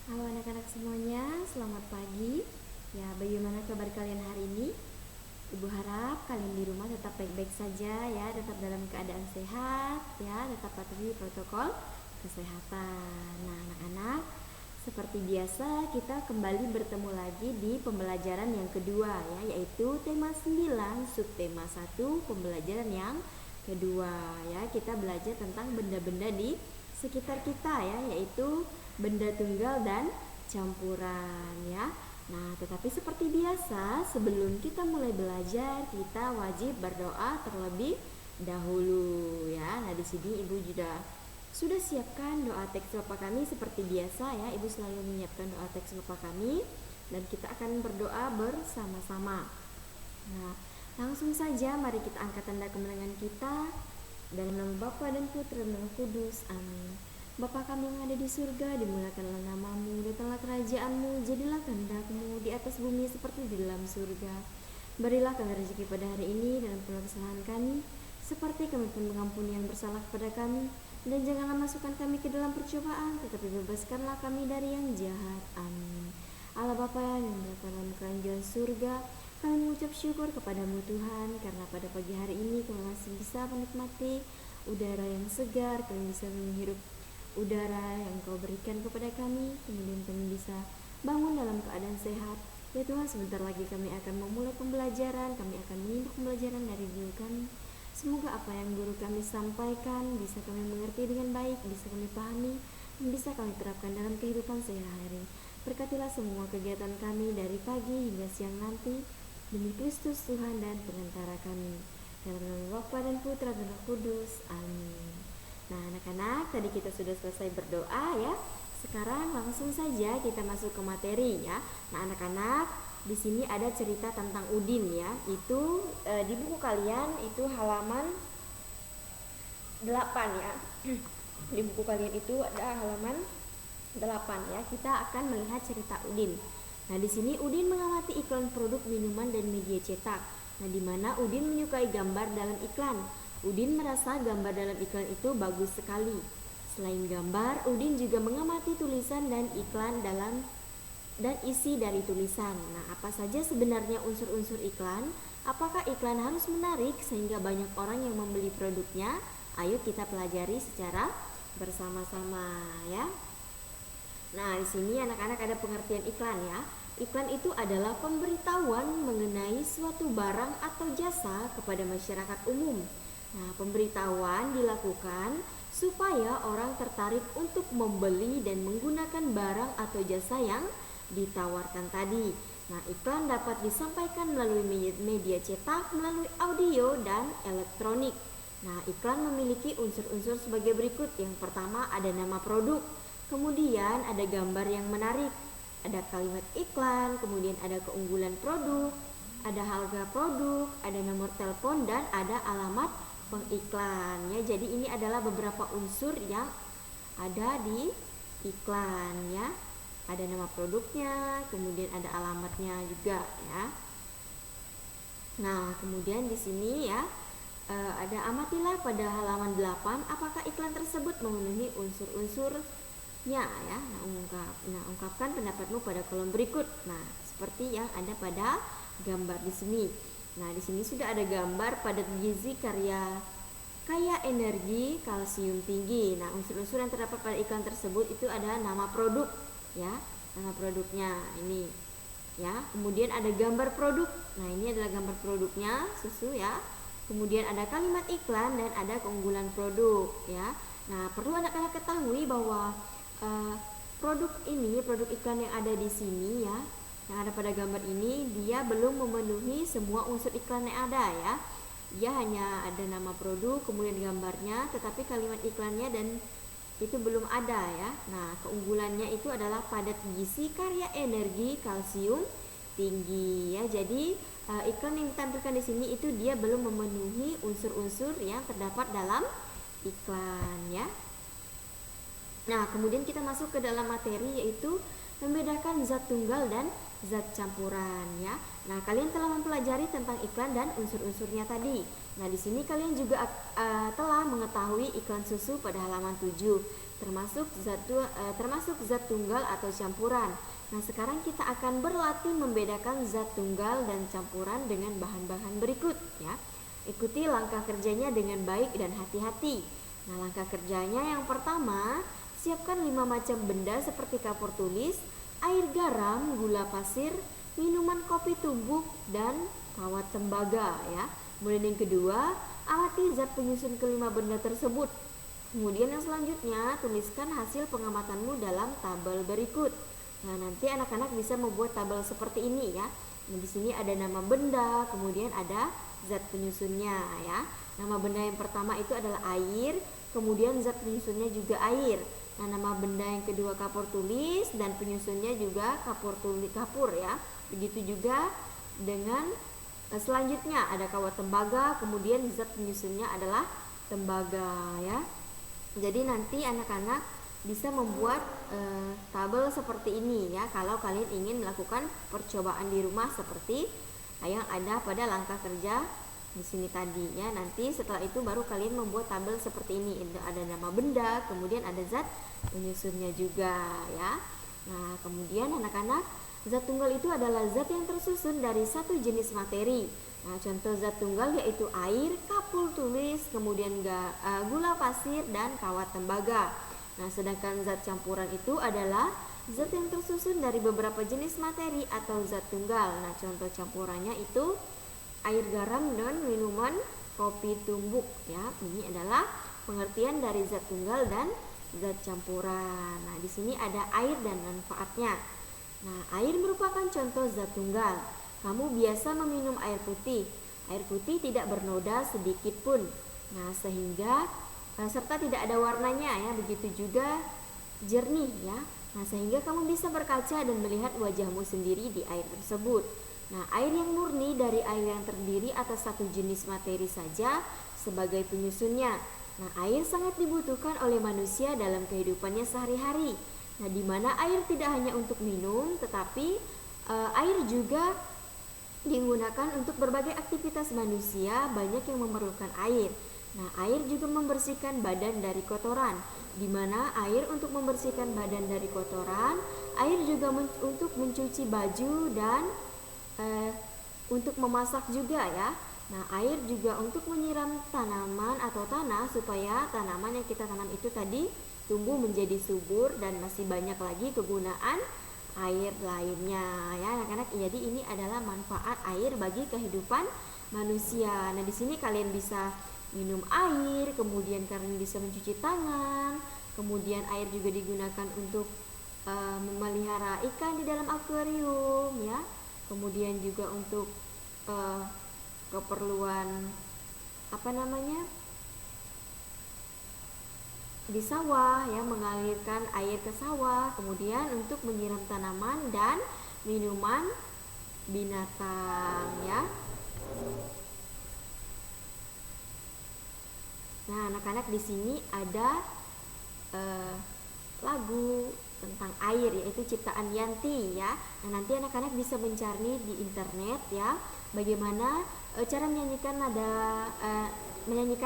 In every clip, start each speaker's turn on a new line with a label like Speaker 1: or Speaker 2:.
Speaker 1: Halo anak-anak semuanya, selamat pagi. Ya, bagaimana kabar kalian hari ini? Ibu harap kalian di rumah tetap baik-baik saja ya, tetap dalam keadaan sehat ya, tetap patuhi protokol kesehatan. Nah, anak-anak, seperti biasa kita kembali bertemu lagi di pembelajaran yang kedua ya, yaitu tema 9, subtema 1, pembelajaran yang kedua ya. Kita belajar tentang benda-benda di sekitar kita ya, yaitu benda tunggal dan campuran ya. Nah, tetapi seperti biasa, sebelum kita mulai belajar, kita wajib berdoa terlebih dahulu ya. Nah, di sini Ibu sudah siapkan doa teks Bapa kami seperti biasa ya. Ibu selalu menyiapkan doa teks Bapa kami dan kita akan berdoa bersama-sama. Nah, langsung saja mari kita angkat tanda kemenangan kita dalam nama Bapa dan Putra dan Roh Kudus. Amin. Bapa kami yang ada di surga, dimuliakanlah namamu, datanglah kerajaanmu, jadilah kehendakmu di atas bumi seperti di dalam surga. Berilah kami rezeki pada hari ini dan ampunilah kesalahan kami, seperti kami pun mengampuni yang bersalah kepada kami. Dan janganlah masukkan kami ke dalam percobaan, tetapi bebaskanlah kami dari yang jahat. Amin. Allah Bapa yang melihat dalam kerajaan surga, kami mengucap syukur kepadamu Tuhan, karena pada pagi hari ini kami masih bisa menikmati udara yang segar, kami bisa menghirup udara yang Kau berikan kepada kami, kemudian kami bisa bangun dalam keadaan sehat. Ya Tuhan, sebentar lagi kami akan memulai pembelajaran, kami akan menyimak pembelajaran dari guru kami. Semoga apa yang guru kami sampaikan bisa kami mengerti dengan baik, bisa kami pahami, dan bisa kami terapkan dalam kehidupan sehari-hari. Berkatilah semua kegiatan kami dari pagi hingga siang nanti, demi Kristus Tuhan dan Perantara kami. Dalam nama Bapa dan Putra dan Roh Kudus. Amin. Nah, anak-anak, tadi kita sudah selesai berdoa ya. Sekarang langsung saja kita masuk ke materi ya. Nah, anak-anak, di sini ada cerita tentang Udin ya. Itu di buku kalian itu halaman 8 ya. Di buku kalian itu ada halaman 8 ya. Kita akan melihat cerita Udin. Nah, di sini Udin mengamati iklan produk minuman dan media cetak. Nah, di mana Udin menyukai gambar dalam iklan. Udin merasa gambar dalam iklan itu bagus sekali. Selain gambar, Udin juga mengamati tulisan dan iklan dan isi dari tulisan. Nah, apa saja sebenarnya unsur-unsur iklan? Apakah iklan harus menarik sehingga banyak orang yang membeli produknya? Ayo kita pelajari secara bersama-sama ya. Nah, di sini anak-anak ada pengertian iklan ya. Iklan itu adalah pemberitahuan mengenai suatu barang atau jasa kepada masyarakat umum. Nah, pemberitahuan dilakukan supaya orang tertarik untuk membeli dan menggunakan barang atau jasa yang ditawarkan tadi. Nah, iklan dapat disampaikan melalui media cetak, melalui audio, dan elektronik. Nah, iklan memiliki unsur-unsur sebagai berikut. Yang pertama ada nama produk, kemudian ada gambar yang menarik, ada kalimat iklan, kemudian ada keunggulan produk, ada harga produk, ada nomor telepon, dan ada alamat pengiklan ya. Jadi ini adalah beberapa unsur yang ada di iklan ya. Ada nama produknya, kemudian ada alamatnya juga ya. Nah, kemudian di sini ya ada amatilah pada halaman 8 apakah iklan tersebut memenuhi unsur-unsurnya ya. Nah, ungkapkan pendapatmu pada kolom berikut. Nah, seperti yang ada pada gambar di sini. Nah, di sini sudah ada gambar padat gizi kaya energi, kalsium tinggi. Nah, unsur-unsur yang terdapat pada iklan tersebut itu ada nama produk ya, nama produknya ini ya. Kemudian ada gambar produk. Nah, ini adalah gambar produknya, susu ya. Kemudian ada kalimat iklan dan ada keunggulan produk ya. Nah, perlu anak-anak ketahui bahwa produk iklan yang ada di sini ya, yang ada pada gambar ini, dia belum memenuhi semua unsur iklan yang ada ya. Dia hanya ada nama produk, kemudian gambarnya, tetapi kalimat iklannya dan itu belum ada ya. Nah, keunggulannya itu adalah padat gizi, kaya energi, kalsium tinggi ya. Jadi iklan yang ditampilkan di sini itu dia belum memenuhi unsur-unsur yang terdapat dalam iklan ya. Nah, kemudian kita masuk ke dalam materi, yaitu membedakan zat tunggal dan zat campuran ya. Nah, kalian telah mempelajari tentang iklan dan unsur-unsurnya tadi. Nah, di sini kalian juga telah mengetahui iklan susu pada halaman 7. termasuk zat tunggal atau campuran. Nah, sekarang kita akan berlatih membedakan zat tunggal dan campuran dengan bahan-bahan berikut ya. Ikuti langkah kerjanya dengan baik dan hati-hati. Nah, langkah kerjanya yang pertama, siapkan 5 macam benda seperti kapur tulis, air garam, gula pasir, minuman kopi tumbuk, dan kawat tembaga ya. Kemudian yang kedua, amati zat penyusun kelima benda tersebut. Kemudian yang selanjutnya, tuliskan hasil pengamatanmu dalam tabel berikut. Nah, nanti anak-anak bisa membuat tabel seperti ini ya. Nah, di sini ada nama benda, kemudian ada zat penyusunnya ya. Nama benda yang pertama itu adalah air, kemudian zat penyusunnya juga air. Nah, nama benda yang kedua kapur tulis dan penyusunnya juga kapur ya. Begitu juga dengan selanjutnya ada kawat tembaga, kemudian zat penyusunnya adalah tembaga ya. Jadi nanti anak-anak bisa membuat tabel seperti ini ya kalau kalian ingin melakukan percobaan di rumah seperti yang ada pada langkah kerja di sini tadi ya. Nanti setelah itu baru kalian membuat tabel seperti ini. Ada nama benda, kemudian ada zat penyusunnya juga ya. Nah, kemudian anak-anak, zat tunggal itu adalah zat yang tersusun dari satu jenis materi. Nah, contoh zat tunggal yaitu air, kapur tulis, kemudian gula pasir, dan kawat tembaga. Nah, sedangkan zat campuran itu adalah zat yang tersusun dari beberapa jenis materi atau zat tunggal. Nah, contoh campurannya itu air garam dan minuman kopi tumbuk ya. Ini adalah pengertian dari zat tunggal dan zat campuran. Nah, di sini ada air dan manfaatnya. Nah, air merupakan contoh zat tunggal. Kamu biasa meminum air putih. Air putih tidak bernoda sedikit pun. Nah, sehingga serta tidak ada warnanya ya, begitu juga jernih ya. Nah, sehingga kamu bisa berkaca dan melihat wajahmu sendiri di air tersebut. Nah, air yang murni dari air yang terdiri atas satu jenis materi saja sebagai penyusunnya. Nah, air sangat dibutuhkan oleh manusia dalam kehidupannya sehari-hari. Nah, di mana air tidak hanya untuk minum, tetapi air juga digunakan untuk berbagai aktivitas manusia. Banyak yang memerlukan air. Nah, air juga membersihkan badan dari kotoran. Di mana air untuk membersihkan badan dari kotoran, air juga untuk mencuci baju dan untuk memasak juga ya. Nah, air juga untuk menyiram tanaman atau tanah supaya tanaman yang kita tanam itu tadi tumbuh menjadi subur, dan masih banyak lagi kegunaan air lainnya ya anak-anak. Jadi ini adalah manfaat air bagi kehidupan manusia. Nah, di sini kalian bisa minum air, kemudian kalian bisa mencuci tangan, kemudian air juga digunakan untuk memelihara ikan di dalam akuarium ya. Kemudian juga untuk keperluan di sawah ya, mengalirkan air ke sawah, kemudian untuk menyiram tanaman dan minuman binatang ya. Nah, anak-anak, di sini ada lagu tentang air yaitu ciptaan Yanti ya. Nah, nanti anak-anak bisa mencari di internet ya bagaimana cara menyanyikan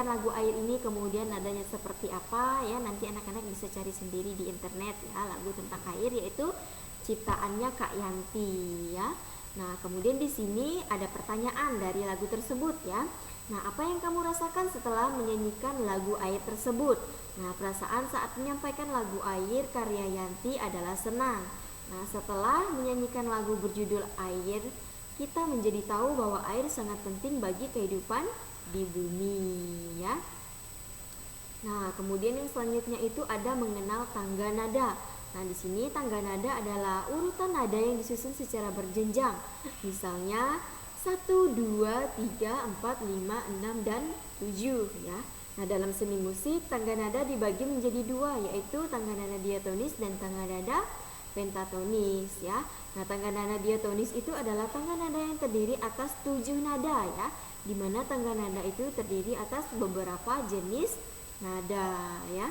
Speaker 1: lagu air ini, kemudian nadanya seperti apa ya. Nanti anak-anak bisa cari sendiri di internet ya lagu tentang air yaitu ciptaannya Kak Yanti ya. Nah, kemudian di sini ada pertanyaan dari lagu tersebut ya. Nah, apa yang kamu rasakan setelah menyanyikan lagu air tersebut? Nah, perasaan saat menyampaikan lagu air karya Yanti adalah senang. Nah, setelah menyanyikan lagu berjudul Air, kita menjadi tahu bahwa air sangat penting bagi kehidupan di bumi ya. Nah, kemudian yang selanjutnya itu ada mengenal tangga nada. Nah, di sini tangga nada adalah urutan nada yang disusun secara berjenjang. Misalnya 1, 2, 3, 4, 5, 6, dan 7 ya. Nah, dalam seni musik tangga nada dibagi menjadi 2, yaitu tangga nada diatonis dan tangga nada pentatonis ya. Nah, tangga nada diatonis itu adalah tangga nada yang terdiri atas 7 nada ya, di mana tangga nada itu terdiri atas beberapa jenis nada ya.